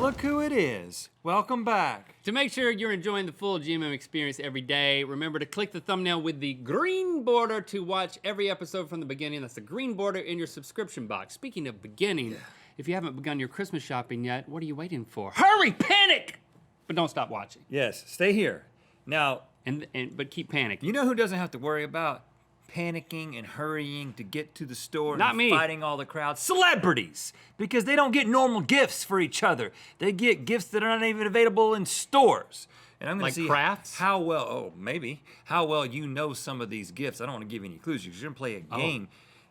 Look who it is. Welcome back. To make sure you're enjoying the full GMM experience every day, remember to click the thumbnail with the green border to watch every episode from the beginning. That's the green border in your subscription box. Speaking of beginning, if you haven't begun your Christmas shopping yet, what are you waiting for? Hurry, panic! But don't stop watching. Yes, stay here. Now, But keep panicking. you know who doesn't have to worry about panicking and hurrying to get to the store Not and me. fighting all the crowds? Celebrities! Because they don't get normal gifts for each other. They get gifts that are not even available in stores. And I'm gonna Like see crafts? how well, how well you know some of these gifts. I don't wanna give you any clues, you're gonna play a game.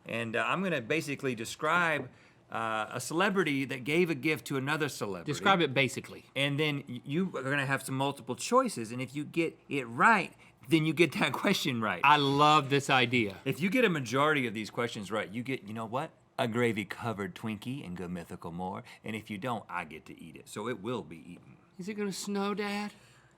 And I'm gonna basically describe a celebrity that gave a gift to another celebrity. Describe it basically. And then you are gonna have some multiple choices, and if you get it right, then you get that question right. I love this idea. If you get a majority of these questions right, you get, you know what? A gravy-covered Twinkie and good Mythical more. And if you don't, I get to eat it. So it will be eaten. Is it gonna snow, Dad?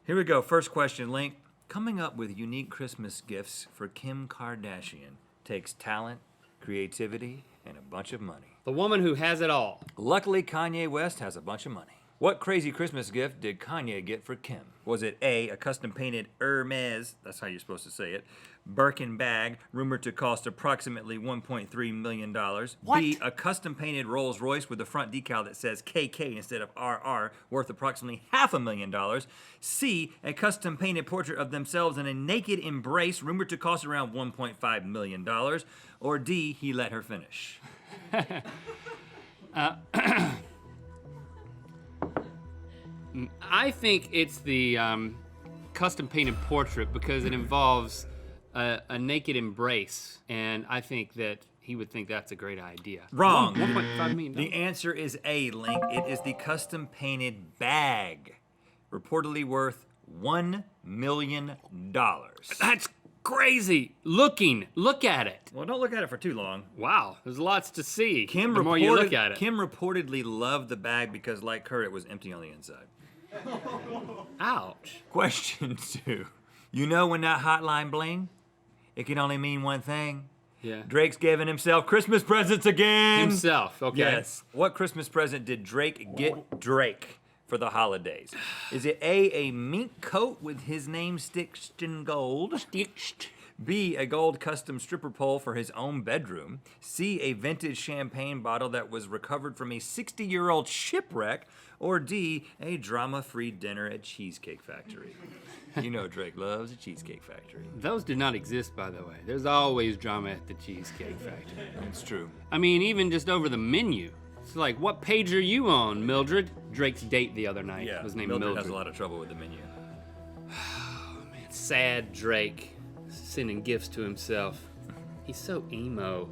Here we go, first question, Link. Coming up with unique Christmas gifts for Kim Kardashian takes talent, creativity, and a bunch of money. The woman who has it all. Luckily, Kanye West has a bunch of money. What crazy Christmas gift did Kanye get for Kim? Was it A, a custom-painted Hermes, that's how you're supposed to say it, Birkin bag, rumored to cost approximately $1.3 million. What? B, a custom-painted Rolls Royce with a front decal that says KK instead of RR, worth approximately $500,000. C, a custom-painted portrait of themselves in a naked embrace, rumored to cost around $1.5 million. Or D, he let her finish. I think it's the custom painted portrait because it involves a naked embrace, and I think that he would think that's a great idea. Wrong. $1.5 million. The answer is A, Link. It is the custom painted bag, reportedly worth $1 million. That's crazy. Look at it. Well, don't look at it for too long. Wow, there's lots to see. Kim the more you look at it. Kim reportedly loved the bag because, like her, it was empty on the inside. Ouch. Question 2. You know when that hotline bling, it can only mean one thing. Yeah. Drake's giving himself Christmas presents again. Himself, okay. Yes. What Christmas present did Drake get Drake for the holidays? Is it A, mink coat with his name stitched in gold? B, a gold custom stripper pole for his own bedroom. C, a vintage champagne bottle that was recovered from a 60-year-old shipwreck. Or D, a drama-free dinner at Cheesecake Factory. You know Drake loves a Cheesecake Factory. Those do not exist, by the way. There's always drama at the Cheesecake Factory. It's true. I mean, even just over the menu. It's like, what page are you on, Mildred? Drake's date the other night was named Mildred. has a lot of trouble with the menu. Oh, man, sad Drake sending gifts to himself. He's so emo.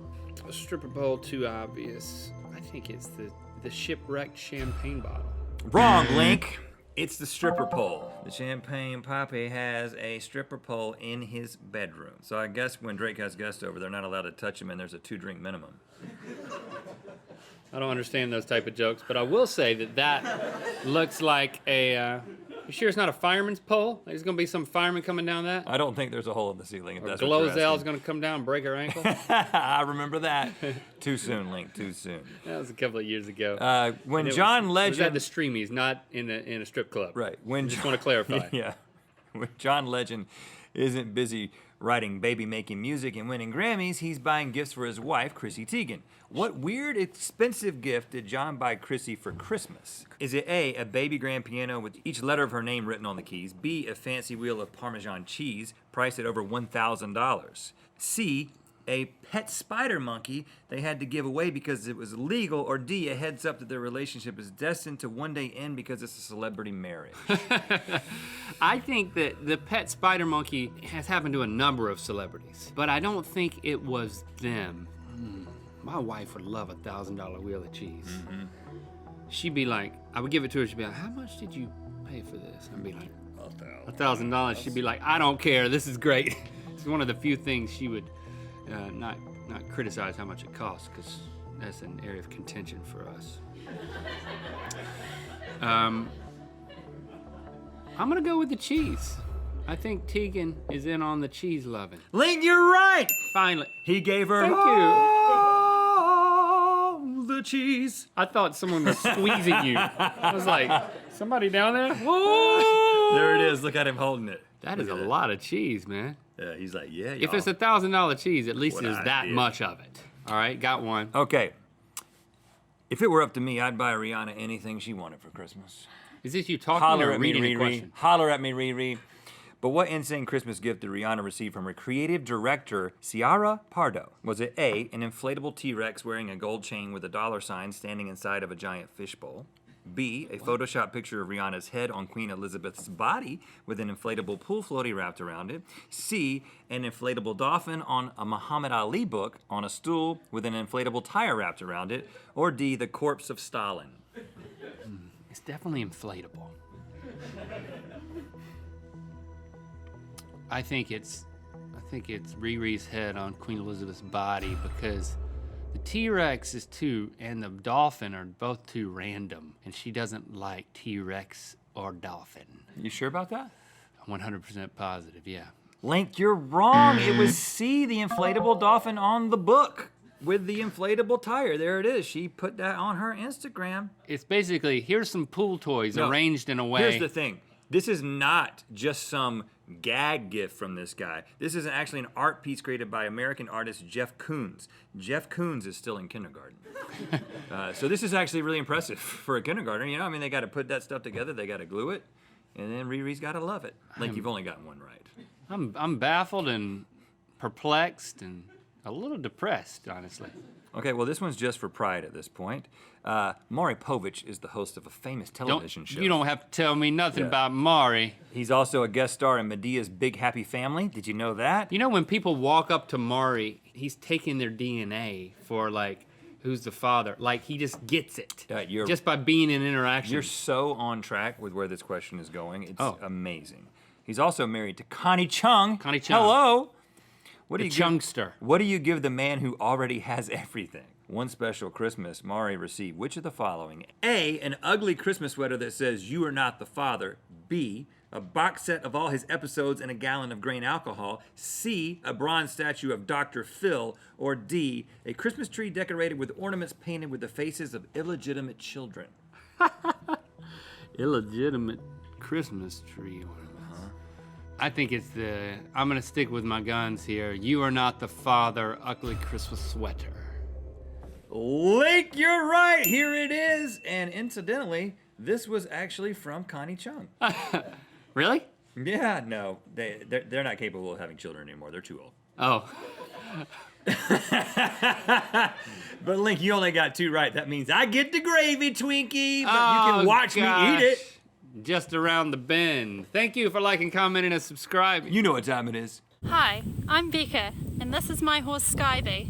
A stripper pole, too obvious. I think it's the shipwrecked champagne bottle. Wrong, Link. It's the stripper pole. The champagne poppy has a stripper pole in his bedroom. So I guess when Drake has guests over, they're not allowed to touch him and there's a 2-drink minimum. I don't understand those type of jokes, but I will say that looks like a, you sure it's not a fireman's pole? There's gonna be some fireman coming down that? I don't think there's a hole in the ceiling if Or that's what you're Glozell's asking. gonna come down and break her ankle? I remember that. Too soon, Link, too soon. That was a couple of years ago. When And it John was at Legend... the Streamies, not in a strip club. Right. Just want to clarify. Yeah. When John Legend isn't busy writing baby-making music and winning Grammys, he's buying gifts for his wife, Chrissy Teigen. What weird, expensive gift did John buy Chrissy for Christmas? Is it A, baby grand piano with each letter of her name written on the keys? B, a fancy wheel of Parmesan cheese priced at over $1,000? C, a pet spider monkey they had to give away because it was illegal? Or D, a heads up that their relationship is destined to one day end because it's a celebrity marriage? I think that the pet spider monkey has happened to a number of celebrities, but I don't think it was them. My wife would love a $1,000 wheel of cheese. Mm-hmm. She'd be like, I would give it to her, she'd be like, how much did you pay for this? I'd be like, $1,000. She'd be like, I don't care, this is great. It's one of the few things she would not criticize how much it costs, because that's an area of contention for us. I'm gonna go with the cheese. I think Tegan is in on the cheese loving. Link, you're right! Finally. He gave her Thank you. all the cheese. I thought someone was squeezing you. I was like, somebody down there? Whoa! There it is. Look at him holding it. That is a lot of cheese, man. Yeah, he's like, yeah, If it's $1,000 cheese, at least What there's I that did. much of it. All right, got one. Okay. If it were up to me, I'd buy Rihanna anything she wanted for Christmas. Is this you talking Holler or at me, reading a Riri. question? Holler at me, Riri. But what insane Christmas gift did Rihanna receive from her creative director, Ciara Pardo? Was it A, an inflatable T-Rex wearing a gold chain with a dollar sign standing inside of a giant fishbowl? B, a Photoshop picture of Rihanna's head on Queen Elizabeth's body with an inflatable pool floaty wrapped around it? C, an inflatable dolphin on a Muhammad Ali book on a stool with an inflatable tire wrapped around it? Or D, the corpse of Stalin? It's definitely inflatable. I think it's Riri's head on Queen Elizabeth's body because the T-Rex is too, and the dolphin are both too random, and she doesn't like T-Rex or dolphin. You sure about that? I'm 100% positive, yeah. Link, you're wrong. It was C, the inflatable dolphin on the book with the inflatable tire. There it is. She put that on her Instagram. It's basically, here's some pool toys No, arranged in a way. Here's the thing. This is not just some gag gift from this guy. This is actually an art piece created by American artist Jeff Koons. Jeff Koons is still in kindergarten. So this is actually really impressive for a kindergartner. You know, I mean, they got to put that stuff together. They got to glue it. And then Riri's got to love it. Like, you've only gotten one right. I'm baffled and perplexed and a little depressed, honestly. Okay, well, this one's just for pride at this point. Maury Povich is the host of a famous television show. You don't have to tell me nothing Yeah. about Maury. He's also a guest star in Medea's Big Happy Family. Did you know that? You know, when people walk up to Maury, he's taking their DNA for, like, who's the father. Like, he just gets it. You're- just by being in interaction. You're so on track with where this question is going. It's Oh. amazing. He's also married to Connie Chung. Connie Chung. Hello. What the do you Chungster. What do you give the man who already has everything? One special Christmas, Maury received which of the following? A, an ugly Christmas sweater that says, "You are not the father." B, a box set of all his episodes and a gallon of grain alcohol. C, a bronze statue of Dr. Phil. Or D, a Christmas tree decorated with ornaments painted with the faces of illegitimate children. Illegitimate Christmas tree ornaments. I think it's I'm going to stick with my guns here. You are not the father, ugly Christmas sweater. Link, you're right. Here it is. And incidentally, this was actually from Connie Chung. Really? Yeah, no, they're not capable of having children anymore. They're too old. Oh. But Link, you only got 2 right. That means I get the gravy, Twinkie. But Oh, you can watch me eat it. gosh. Just around the bend. Thank you for liking, commenting, and subscribing. You know what time it is. Hi, I'm Becca, and this is my horse Skyby.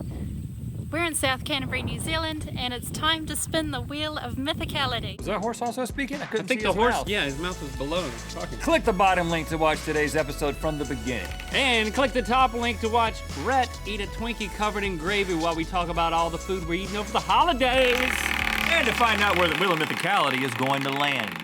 We're in South Canterbury, New Zealand, and it's time to spin the wheel of mythicality. Is that horse also speaking? I couldn't I think see the his horse, mouth. yeah, his mouth was below him talking. Click the bottom link to watch today's episode from the beginning. And click the top link to watch Rhett eat a Twinkie covered in gravy while we talk about all the food we're eating over the holidays. And to find out where the wheel of mythicality is going to land.